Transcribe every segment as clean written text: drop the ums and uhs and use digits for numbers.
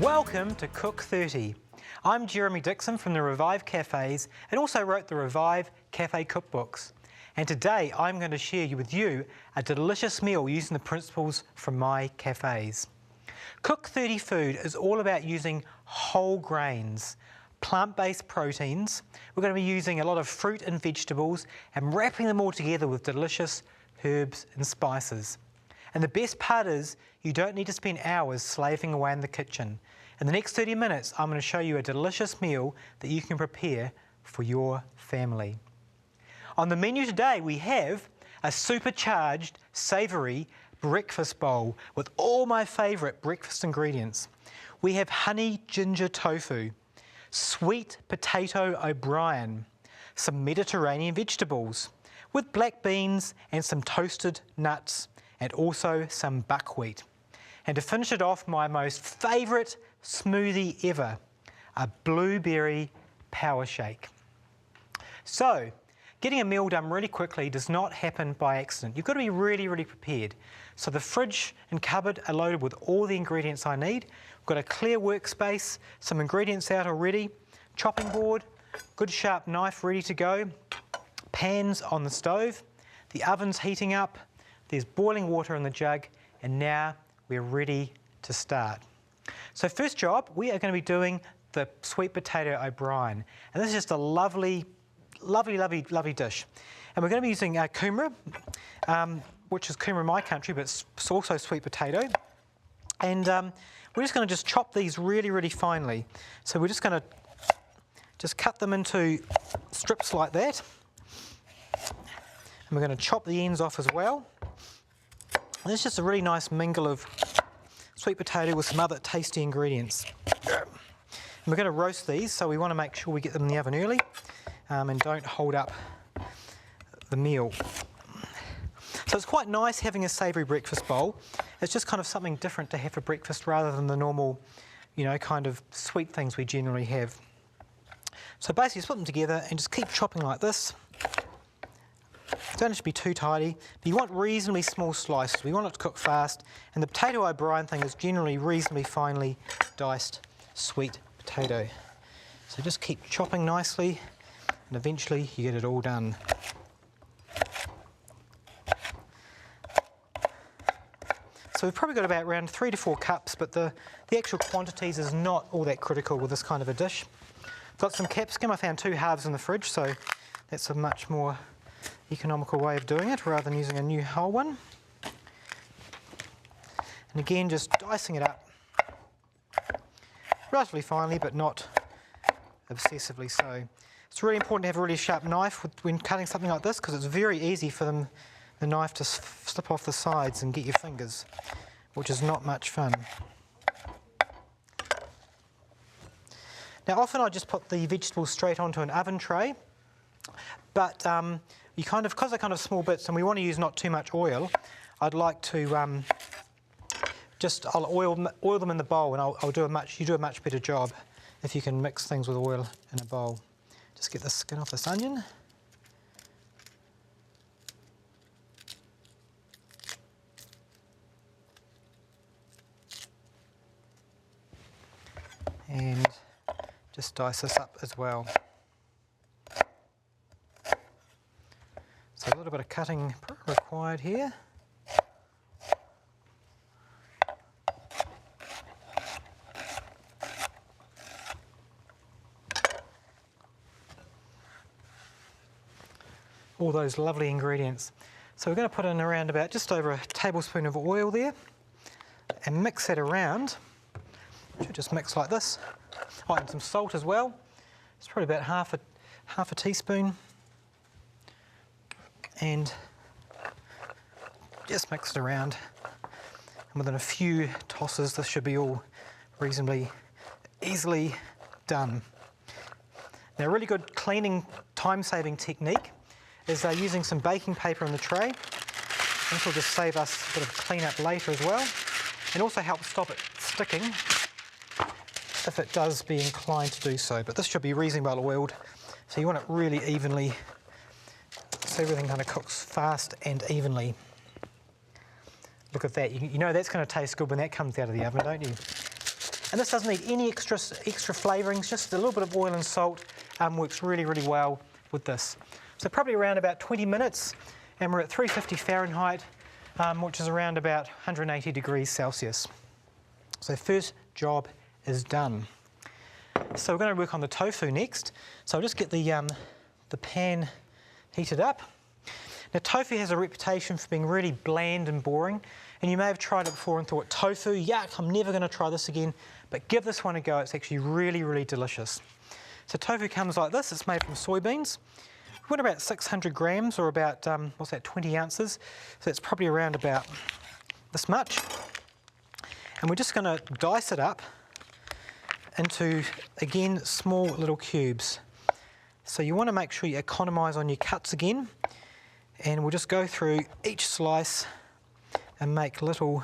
Welcome to Cook 30. I'm Jeremy Dixon from the Revive Cafes and also wrote the Revive Cafe cookbooks. And today I'm going to share with you a delicious meal using the principles from my cafes. Cook 30 food is all about using whole grains, plant-based proteins. We're going to be using a lot of fruit and vegetables and wrapping them all together with delicious herbs and spices. And the best part is you don't need to spend hours slaving away in the kitchen. In the next 30 minutes, I'm going to show you a delicious meal that you can prepare for your family. On the menu today, we have a supercharged savory breakfast bowl with all my favourite breakfast ingredients. We have honey ginger tofu, sweet potato O'Brien, some Mediterranean vegetables with black beans and some toasted nuts, and also some buckwheat. And to finish it off, my most favourite smoothie ever, a blueberry power shake. So, getting a meal done really quickly does not happen by accident. You've got to be really, really prepared. So the fridge and cupboard are loaded with all the ingredients I need. We've got a clear workspace, some ingredients out already, chopping board, good sharp knife ready to go, pans on the stove, the oven's heating up, there's boiling water in the jug, and now we're ready to start. So first job, we are going to be doing the sweet potato O'Brien. And this is just a lovely, lovely, lovely, lovely dish. And we're going to be using kumara, which is kumara in my country, but it's also sweet potato. And we're just going to just chop these really, really finely. So we're just going to just cut them into strips like that. And we're going to chop the ends off as well. And it's just a really nice mingle of sweet potato with some other tasty ingredients. And we're going to roast these, so we want to make sure we get them in the oven early and don't hold up the meal. So it's quite nice having a savoury breakfast bowl. It's just kind of something different to have for breakfast rather than the normal, you know, kind of sweet things we generally have. So basically just put them together and just keep chopping like this. Don't have to be too tidy, but you want reasonably small slices. We want it to cook fast, and the potato O'Brien thing is generally reasonably finely diced sweet potato. So just keep chopping nicely, and eventually you get it all done. So we've probably got about around 3 to 4 cups, but the actual quantities is not all that critical with this kind of a dish. Got some capsicum. I found 2 halves in the fridge, so that's a much more economical way of doing it rather than using a new whole one. And again, just dicing it up relatively finely, but not obsessively so. It's really important to have a really sharp knife when cutting something like this, because it's very easy for the knife to slip off the sides and get your fingers, which is not much fun. Now often I just put the vegetables straight onto an oven tray, but you kind of, because they're kind of small bits and we want to use not too much oil, I'd like to I'll oil them in the bowl, and you do a much better job if you can mix things with oil in a bowl. Just get the skin off this onion. And just dice this up as well. So a little bit of cutting required here. All those lovely ingredients. So we're going to put in around about just over a tablespoon of oil there and mix that around. Should just mix like this. Oh, and some salt as well. It's probably about half a teaspoon. And just mix it around. And within a few tosses, this should be all reasonably easily done. Now, a really good cleaning, time-saving technique is using some baking paper in the tray. This will just save us a bit of clean-up later as well, and also help stop it sticking if it does be inclined to do so. But this should be reasonably well oiled, so you want it really evenly, so everything kind of cooks fast and evenly. Look at that. You know that's going to taste good when that comes out of the oven, don't you? And this doesn't need any extra flavourings, just a little bit of oil and salt works really, really well with this. So probably around about 20 minutes, and we're at 350 Fahrenheit, which is around about 180 degrees Celsius. So first job is done. So we're going to work on the tofu next. So I'll just get the pan heated up. Now tofu has a reputation for being really bland and boring, and you may have tried it before and thought, tofu, yuck, I'm never going to try this again, but give this one a go, it's actually really, really delicious. So tofu comes like this, it's made from soybeans. We've got about 600 grams, or about, 20 ounces, so it's probably around about this much. And we're just going to dice it up into, again, small little cubes. So you want to make sure you economise on your cuts again, and we'll just go through each slice and make little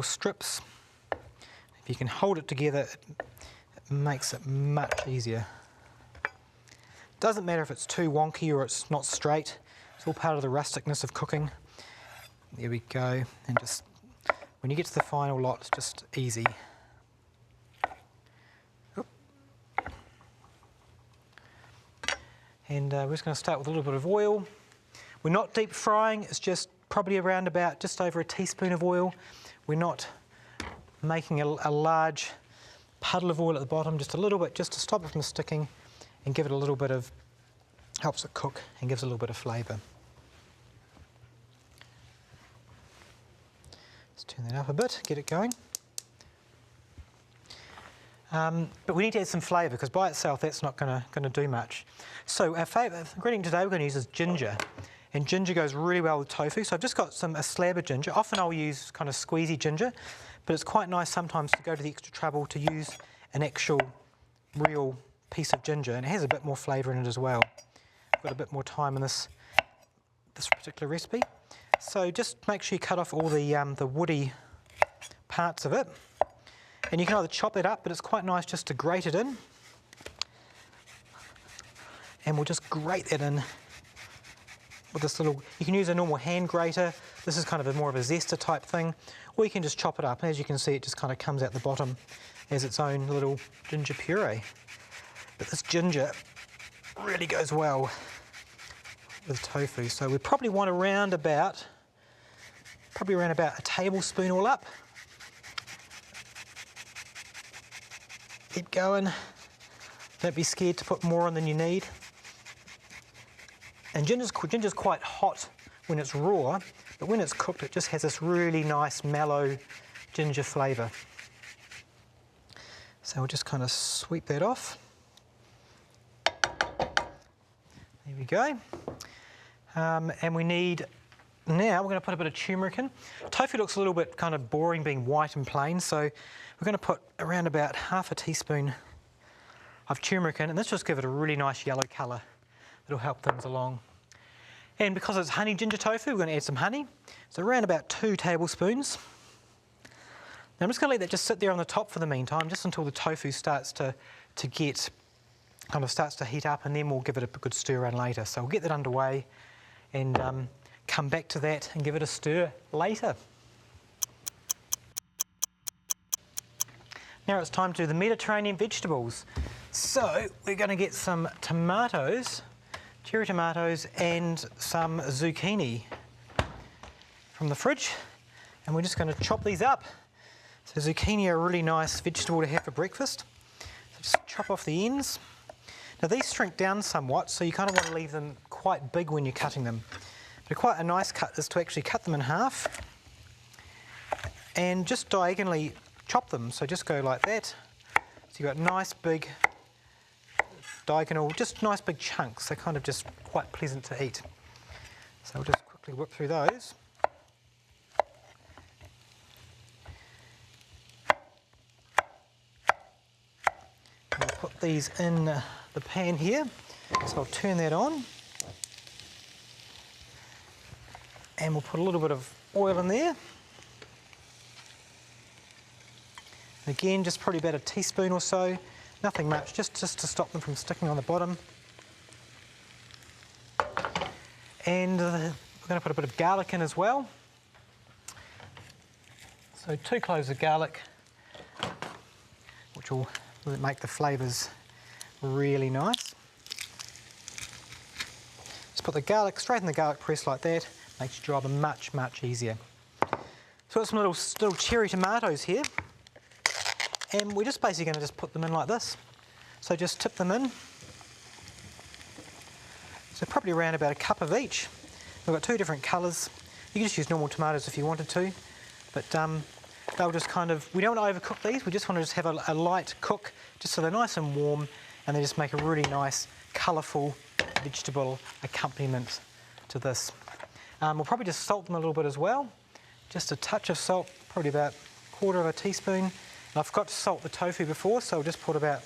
strips. If you can hold it together, it makes it much easier. Doesn't matter if it's too wonky or it's not straight, it's all part of the rusticness of cooking. There we go, and just when you get to the final lot, it's just easy. And we're just going to start with a little bit of oil. We're not deep frying, it's just probably around about just over a teaspoon of oil. We're not making a large puddle of oil at the bottom, just a little bit, just to stop it from sticking and give it a little bit of, helps it cook and gives it a little bit of flavour. Let's turn that up a bit, get it going. But we need to add some flavour, because by itself that's not going to do much. So our favourite ingredient today we're going to use is ginger, and ginger goes really well with tofu. So I've just got a slab of ginger. Often I'll use kind of squeezy ginger, but it's quite nice sometimes to go to the extra trouble to use an actual real piece of ginger, and it has a bit more flavour in it as well. I've got a bit more time in this particular recipe. So just make sure you cut off all the woody parts of it. And you can either chop it up, but it's quite nice just to grate it in. And we'll just grate that in with this little, you can use a normal hand grater. This is kind of more of a zester type thing. Or you can just chop it up. And as you can see, it just kind of comes out the bottom as its own little ginger puree. But this ginger really goes well with tofu. So we probably want around about a tablespoon all up. Keep going. Don't be scared to put more on than you need. And ginger's quite hot when it's raw, but when it's cooked it just has this really nice mellow ginger flavour. So we'll just kind of sweep that off. There we go. And we need, now we're going to put a bit of turmeric in. Tofu looks a little bit kind of boring being white and plain, so we're going to put around about half a teaspoon of turmeric in, and this just give it a really nice yellow colour. It'll help things along. And because it's honey ginger tofu, we're going to add some honey. So around about 2 tablespoons. Now I'm just going to let that just sit there on the top for the meantime, just until the tofu starts to heat up, and then we'll give it a good stir in later. So we'll get that underway and come back to that and give it a stir later. Now it's time to do the Mediterranean vegetables. So we're going to get some tomatoes, cherry tomatoes, and some zucchini from the fridge, and we're just going to chop these up. So zucchini are a really nice vegetable to have for breakfast. So just chop off the ends. Now these shrink down somewhat, so you kind of want to leave them quite big when you're cutting them. But quite a nice cut is to actually cut them in half and just diagonally chop them. So just go like that. So you've got nice big diagonal, just nice big chunks. They're kind of just quite pleasant to eat. So we'll just quickly whip through those. And we'll put these in the pan here. So I'll turn that on. And we'll put a little bit of oil in there. Again, just probably about a teaspoon or so. Nothing much, just to stop them from sticking on the bottom. And we're going to put a bit of garlic in as well. So 2 cloves of garlic which will make the flavours really nice. Just put the garlic straight in the garlic press like that, makes your job much, much easier. So got some little cherry tomatoes here, and we're just basically going to just put them in like this. So just tip them in. So probably around about a cup of each. We've got two different colours. You can just use normal tomatoes if you wanted to, but they'll just kind of, we don't want to overcook these, we just want to just have a light cook, just so they're nice and warm, and they just make a really nice, colourful vegetable accompaniment to this. We'll probably just salt them a little bit as well. Just a touch of salt, probably about a quarter of a teaspoon. And I forgot to salt the tofu before, so I'll just put about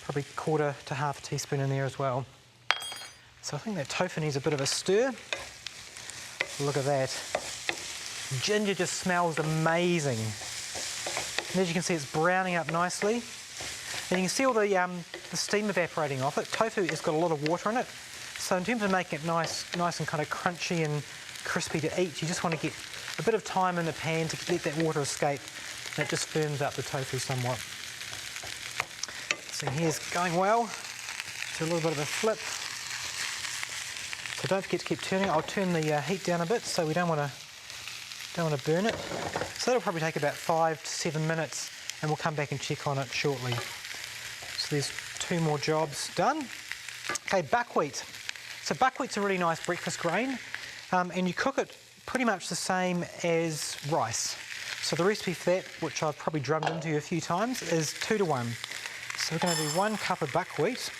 probably quarter to half a teaspoon in there as well. So I think that tofu needs a bit of a stir. Look at that. Ginger just smells amazing. And as you can see, it's browning up nicely. And you can see all the steam evaporating off it. Tofu has got a lot of water in it. So in terms of making it nice and kind of crunchy and crispy to eat, you just want to get a bit of time in the pan to let that water escape. And it just firms up the tofu somewhat. So here's going well. Do a little bit of a flip. So don't forget to keep turning. I'll turn the heat down a bit so we don't want to burn it. So that'll probably take about 5 to 7 minutes, and we'll come back and check on it shortly. So there's 2 more jobs done. Okay, buckwheat. So buckwheat's a really nice breakfast grain, and you cook it pretty much the same as rice. So the recipe for that, which I've probably drummed into you a few times, is 2 to 1. So we're going to do 1 cup of buckwheat.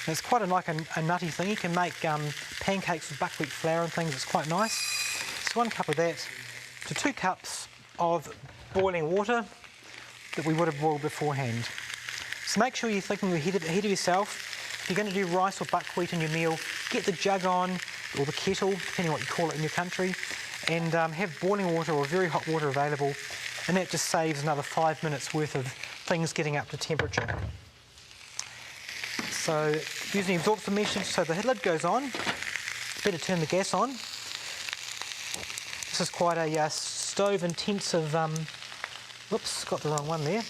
And it's quite like a nutty thing. You can make pancakes with buckwheat flour and things. It's quite nice. So 1 cup of that to 2 cups of boiling water that we would have boiled beforehand. So make sure you're thinking ahead of yourself. If you're going to do rice or buckwheat in your meal, get the jug on, or the kettle, depending on what you call it in your country, and have boiling water or very hot water available, and that just saves another 5 minutes worth of things getting up to temperature. So using absorption mesh, so the lid goes on. Better turn the gas on. This is quite a stove intensive, whoops, got the wrong one there.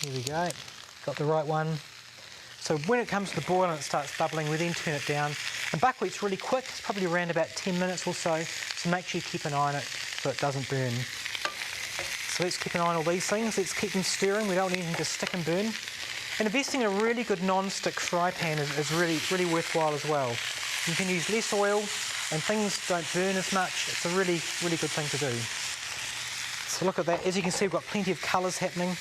Here we go, got the right one. So when it comes to the boil and it starts bubbling, we then turn it down. And buckwheat's really quick, it's probably around about 10 minutes or so, so make sure you keep an eye on it so it doesn't burn. So let's keep an eye on all these things, let's keep them stirring, we don't want anything to stick and burn. And investing in a really good non-stick fry pan is really worthwhile as well. You can use less oil and things don't burn as much, it's a really good thing to do. So look at that, as you can see we've got plenty of colours happening,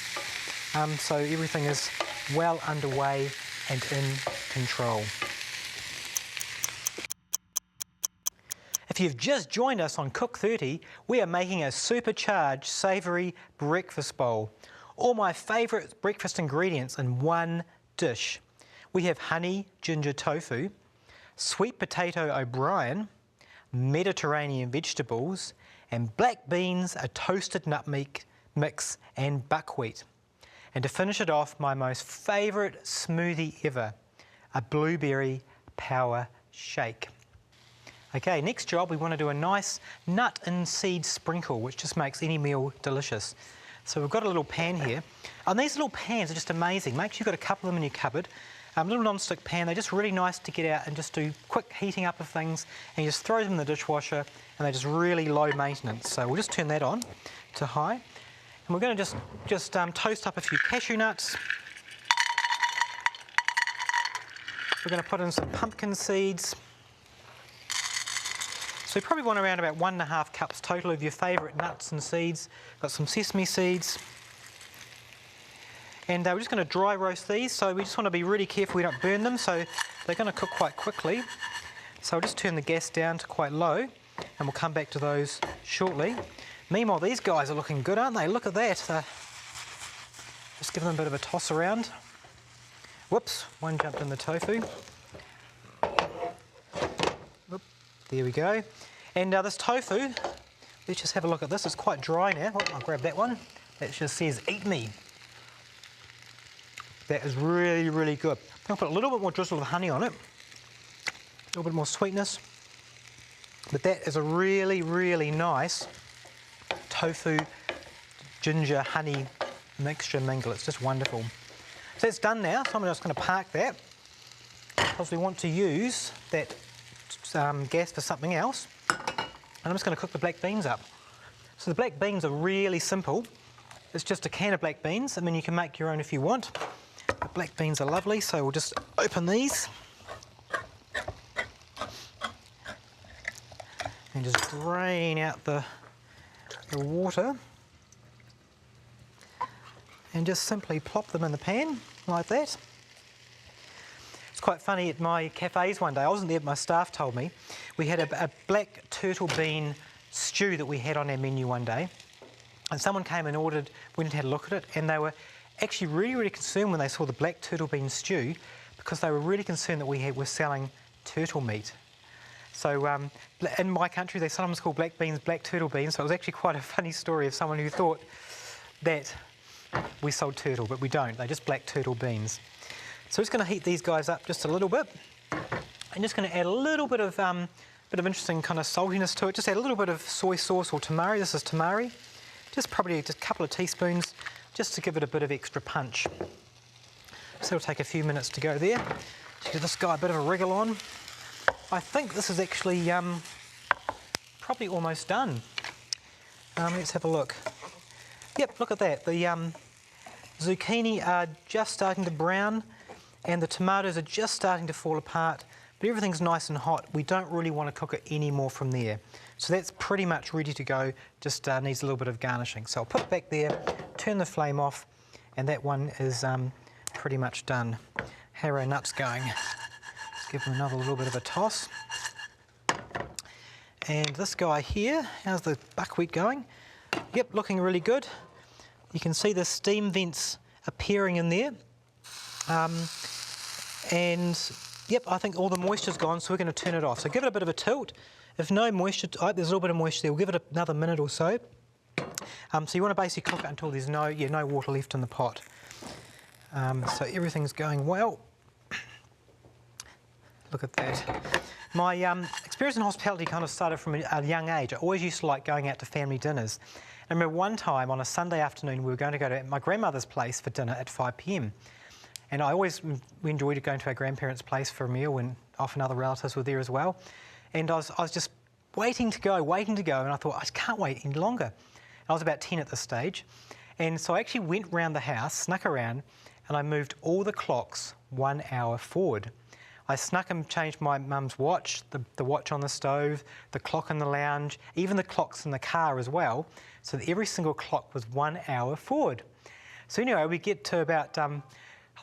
so everything is well underway and in control. If you've just joined us on Cook 30, we are making a supercharged savoury breakfast bowl. All my favourite breakfast ingredients in one dish. We have honey ginger tofu, sweet potato O'Brien, Mediterranean vegetables, and black beans, a toasted nutmeg mix, and buckwheat. And to finish it off, my most favourite smoothie ever, a blueberry power shake. Okay, next job, we want to do a nice nut and seed sprinkle, which just makes any meal delicious. So we've got a little pan here, and these little pans are just amazing. Make sure you've got a couple of them in your cupboard. A little non-stick pan, they're just really nice to get out and just do quick heating up of things, and you just throw them in the dishwasher, and they're just really low maintenance. So we'll just turn that on to high, and we're going to just toast up a few cashew nuts. We're going to put in some pumpkin seeds. So you probably want around about 1.5 cups total of your favourite nuts and seeds. Got some sesame seeds. And we're just going to dry roast these, so we just want to be really careful we don't burn them, so they're going to cook quite quickly. So I'll just turn the gas down to quite low, and we'll come back to those shortly. Meanwhile, these guys are looking good, aren't they? Look at that. Just give them a bit of a toss around. Whoops, one jumped in the tofu. Oop, there we go. And this tofu, let's just have a look at this. It's quite dry now. Oh, I'll grab that one. That just says, eat me. That is really good. I'll put a little bit more drizzle of honey on it. A little bit more sweetness. But that is a really, really nice tofu, ginger, honey mixture mingle. It's just wonderful. So it's done now, so I'm just going to park that because we want to use that gas for something else. And I'm just going to cook the black beans up. So the black beans are really simple. It's just a can of black beans. I mean, you can make your own if you want. The black beans are lovely, so we'll just open these. And just drain out the water. And just simply plop them in the pan like that. It's quite funny, at my cafes one day, I wasn't there but my staff told me, we had a black turtle bean stew that we had on our menu one day, and someone came and ordered, went and had a look at it, and they were actually really, really concerned when they saw the black turtle bean stew, because they were really concerned that were selling turtle meat. So in my country they sometimes call black beans black turtle beans, so it was actually quite a funny story of someone who thought that we sold turtle, but we don't, they're just black turtle beans. So we're just going to heat these guys up just a little bit. I'm just going to add a little bit of interesting kind of saltiness to it. Just add a little bit of soy sauce or tamari. This is tamari. Probably just a couple of teaspoons, just to give it a bit of extra punch. So it'll take a few minutes to go there. Just give this guy a bit of a wriggle on. I think this is actually probably almost done. Let's have a look. Yep, look at that. The zucchini are just starting to brown, and the tomatoes are just starting to fall apart, but everything's nice and hot. We don't really want to cook it any more from there. So that's pretty much ready to go, just needs a little bit of garnishing. So I'll put it back there, turn the flame off, and that one is pretty much done. How are our nuts going? Let's give them another little bit of a toss. And this guy here, how's the buckwheat going? Yep, looking really good. You can see the steam vents appearing in there. And yep, I think all the moisture's gone, so we're going to turn it off. So give it a bit of a tilt. If no moisture, there's a little bit of moisture there, we'll give it another minute or so. So you want to basically cook it until there's no water left in the pot. So everything's going well. Look at that. My experience in hospitality kind of started from a young age. I always used to like going out to family dinners. I remember one time on a Sunday afternoon we were going to go to my grandmother's place for dinner at 5 p.m. And we enjoyed going to our grandparents' place for a meal, and often other relatives were there as well. And I was just waiting to go, and I thought, I just can't wait any longer. I was about 10 at this stage. And so I actually went round the house, snuck around, and I moved all the clocks 1 hour forward. I snuck and changed my mum's watch, the watch on the stove, the clock in the lounge, even the clocks in the car as well, so that every single clock was 1 hour forward. So anyway, we get to about, I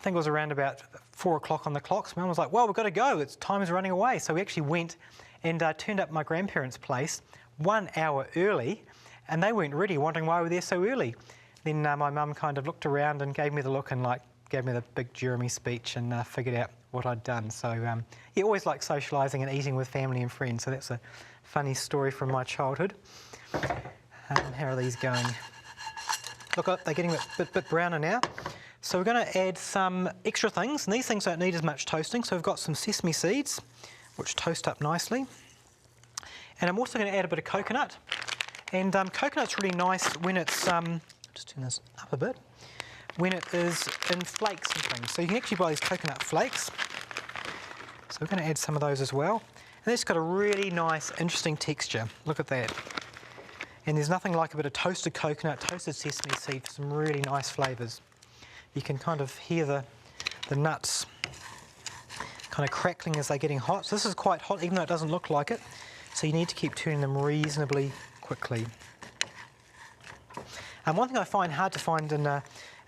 think it was around about 4 o'clock on the clocks. Mum was like, well, we've got to go, time is running away. So we actually went and turned up at my grandparents' place 1 hour early, and they weren't ready, wondering why we were there so early. Then my mum kind of looked around and gave me the look and gave me the big Jeremy speech and figured out what I'd done. So yeah, always like socialising and eating with family and friends. So that's a funny story from my childhood. How are these going? Look, they're getting a bit browner now. So we're going to add some extra things, and these things don't need as much toasting. So we've got some sesame seeds, which toast up nicely. And I'm also going to add a bit of coconut. And coconut's really nice when it's, just turn this up a bit, when it is in flakes and things. So you can actually buy these coconut flakes. So we're going to add some of those as well. And it's got a really nice, interesting texture. Look at that. And there's nothing like a bit of toasted coconut, toasted sesame seed for some really nice flavours. You can kind of hear the nuts kind of crackling as they're getting hot. So this is quite hot, even though it doesn't look like it. So you need to keep turning them reasonably quickly. And one thing I find hard to find in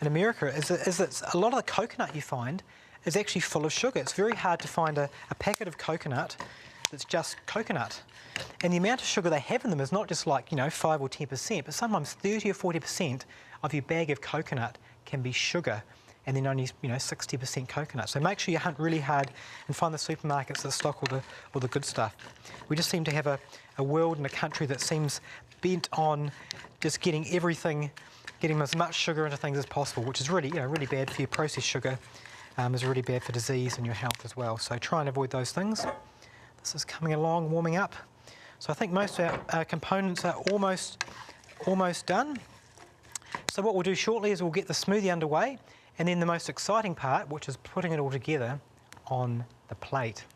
America is that a lot of the coconut you find is actually full of sugar. It's very hard to find a packet of coconut that's just coconut. And the amount of sugar they have in them is not just like, 5 or 10%, but sometimes 30 or 40% of your bag of coconut can be sugar, and then only 60% coconut. So make sure you hunt really hard and find the supermarkets that stock all the good stuff. We just seem to have a world and a country that seems bent on just getting as much sugar into things as possible, which is really, really bad for you. Processed sugar is really bad for disease and your health as well. So try and avoid those things. This is coming along, warming up. So I think most of our components are almost done. So what we'll do shortly is we'll get the smoothie underway, and then the most exciting part, which is putting it all together on the plate.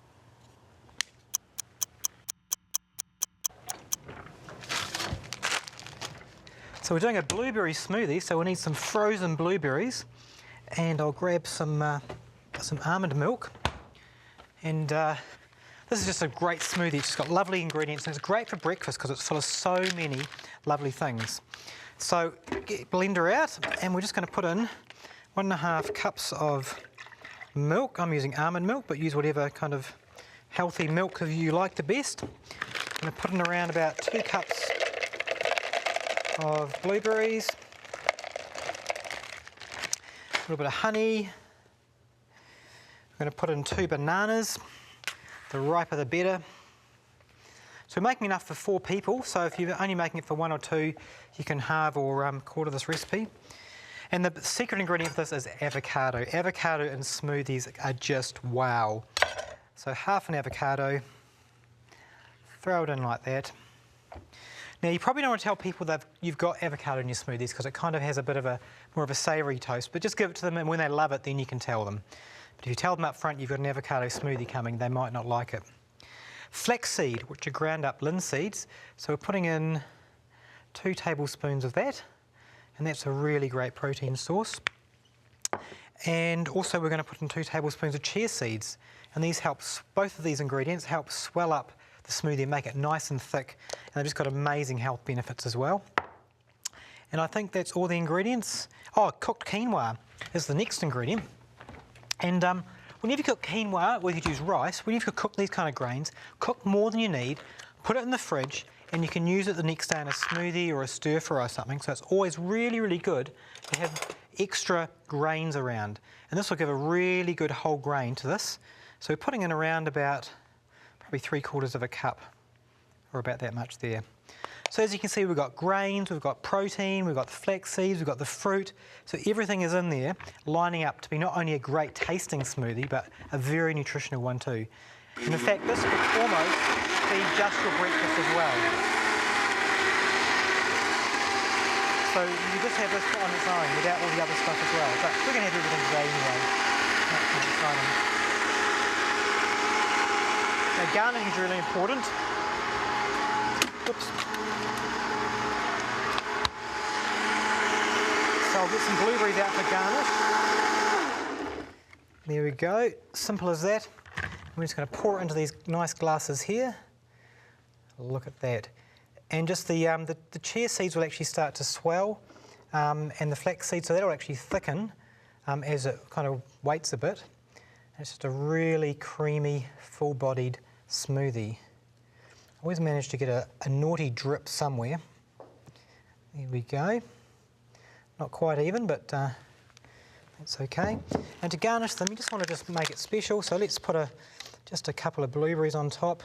So we're doing a blueberry smoothie, so we need some frozen blueberries, and I'll grab some almond milk. And this is just a great smoothie. It's got lovely ingredients, and it's great for breakfast because it's full of so many lovely things. So get blender out, and we're just going to put in 1.5 cups of milk. I'm using almond milk, but use whatever kind of healthy milk you like the best. I'm going to put in around about 2 cups of blueberries, a little bit of honey. I'm going to put in 2 bananas. The riper the better. So we're making enough for 4 people, so if you're only making it for 1 or 2, you can halve or quarter this recipe. And the secret ingredient of this is avocado. Avocado in smoothies are just wow. So half an avocado, throw it in like that. Now you probably don't want to tell people that you've got avocado in your smoothies because it kind of has a bit of more of a savoury toast, but just give it to them, and when they love it then you can tell them. But if you tell them up front you've got an avocado smoothie coming, they might not like it. Flaxseed, which are ground up linseeds, so we're putting in 2 tablespoons of that, and that's a really great protein source. And also we're going to put in 2 tablespoons of chia seeds, and both of these ingredients help swell up the smoothie and make it nice and thick, and they've just got amazing health benefits as well. And I think that's all the ingredients. Oh, cooked quinoa is the next ingredient. And whenever you cook quinoa, or you could use rice, whenever you cook these kind of grains, cook more than you need, put it in the fridge, and you can use it the next day in a smoothie or a stir fry or something. So it's always really, really good to have extra grains around. And this will give a really good whole grain to this. So we're putting in around about probably 3/4 of a cup, or about that much there. So as you can see, we've got grains, we've got protein, we've got the flax seeds, we've got the fruit. So everything is in there, lining up to be not only a great tasting smoothie, but a very nutritional one too. And in fact, this could almost be just your breakfast as well. So you just have this on its own without all the other stuff as well. But we're going to have everything today anyway. That's kind of exciting. Now garnishing is really important. Oops. So I'll get some blueberries out for garnish. There we go, simple as that. I'm just going to pour it into these nice glasses here. Look at that. And just the chia seeds will actually start to swell, and the flax seeds, so that'll actually thicken as it kind of waits a bit. And it's just a really creamy, full-bodied smoothie. Always manage to get a naughty drip somewhere. There we go. Not quite even, but that's okay. And to garnish them, you just want to make it special. So let's put just a couple of blueberries on top,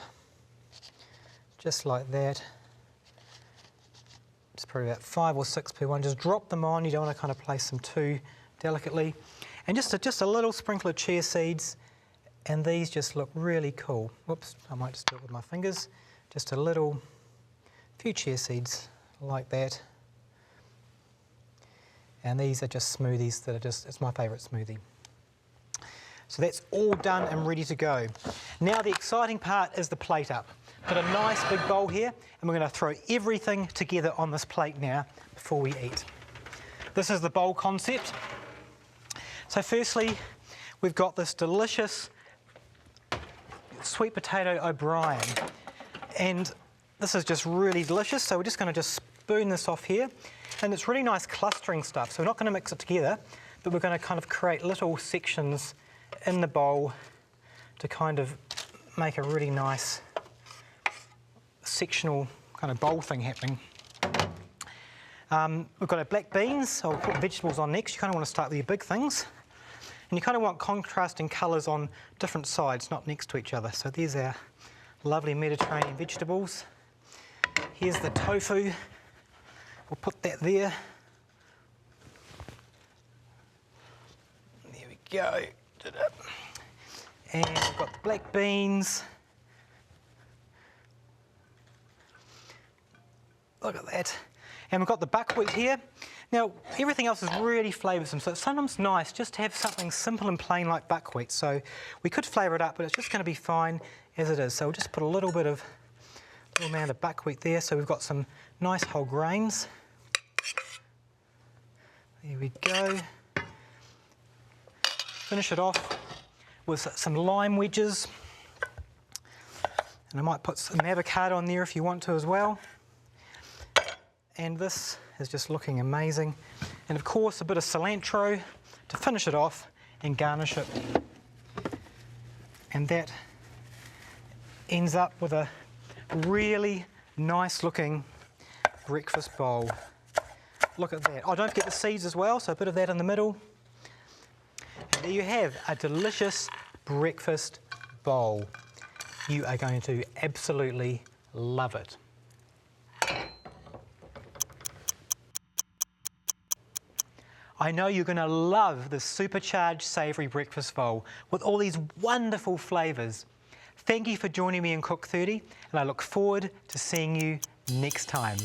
just like that. It's probably about 5 or 6 per one. Just drop them on. You don't want to kind of place them too delicately. And just a little sprinkle of chia seeds, and these just look really cool. Whoops, I might just do it with my fingers. Just a few chia seeds like that. And these are just smoothies that it's my favourite smoothie. So that's all done and ready to go. Now the exciting part is the plate up. Got a nice big bowl here, and we're going to throw everything together on this plate now before we eat. This is the bowl concept. So firstly, we've got this delicious sweet potato O'Brien. And this is just really delicious, so we're just going to spoon this off here. And it's really nice clustering stuff, so we're not going to mix it together, but we're going to kind of create little sections in the bowl to kind of make a really nice sectional kind of bowl thing happening. We've got our black beans. I'll put vegetables on next. You kind of want to start with your big things. And you kind of want contrasting colours on different sides, not next to each other. So there's our lovely Mediterranean vegetables. Here's the tofu. We'll put that there. There we go. And we've got the black beans. Look at that. And we've got the buckwheat here. Now, everything else is really flavoursome, so it's sometimes nice just to have something simple and plain like buckwheat. So we could flavour it up, but it's just going to be fine as it is. So we'll just put a little amount of buckwheat there, so we've got some nice whole grains. There we go. Finish it off with some lime wedges. And I might put some avocado on there if you want to as well. And this is just looking amazing. And of course, a bit of cilantro to finish it off and garnish it. And that ends up with a really nice looking breakfast bowl. Look at that. Oh, don't forget the seeds as well, so a bit of that in the middle. And there you have a delicious breakfast bowl. You are going to absolutely love it. I know you're going to love the Supercharged Savory Breakfast Bowl with all these wonderful flavours. Thank you for joining me in Cook 30, and I look forward to seeing you next time.